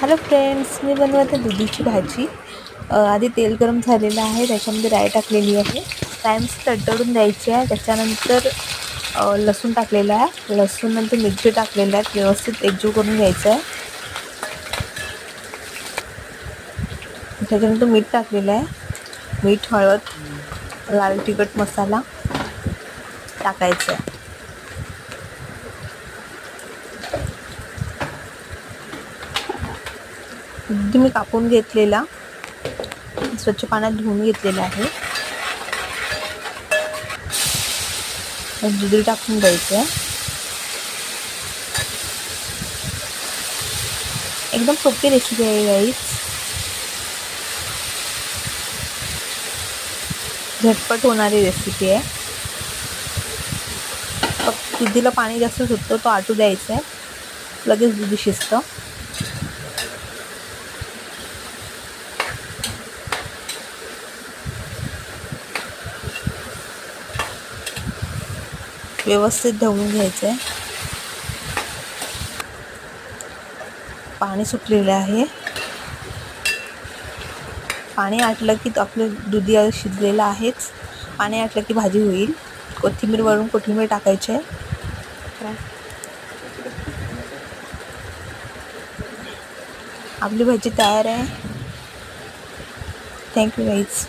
Hello friends, मी बनवते दुधीची भाजी। आधी तेल गरम झालेलं आहे, त्याच्यामध्ये राई टाकलेली आहे। राई मस्त तडतडून द्यायची आहे। त्याच्यानंतर लसूण टाकलेला आहे, लसूण नंतर मिरची टाकलेल्या आहेत, व्यवस्थित एकजीव करून घ्यायचं आहे। त्याच्यानंतर मीठ टाकलेलं आहे, मीठ, हळद, लाल तिखट मसाला टाकायचा आहे। दूध मी कापून घेतलेला, स्वच्छ पाण्यात धुवून घेतलेला आहे। दूध टाकून द्यायचं आहे। एकदम सोपी रेसिपी आहे गाईस, झटपट होणारी रेसिपी आहे। फक्त दुधीला पाणी जास्त सुटतं, तो आटू द्यायचा आहे, लगेच दूध शिजतं। व्यवस्थित ढवळून घ्यायचं आहे। पाणी सुटलेलं आहे, पाणी आटलं की आपलं दुधी शिजलेलं आहेच। पाणी आटलं की भाजी होईल। कोथिंबीर, वरून कोथिंबीर टाकायची आहे। आपली भाजी तयार आहे। Thank you guys.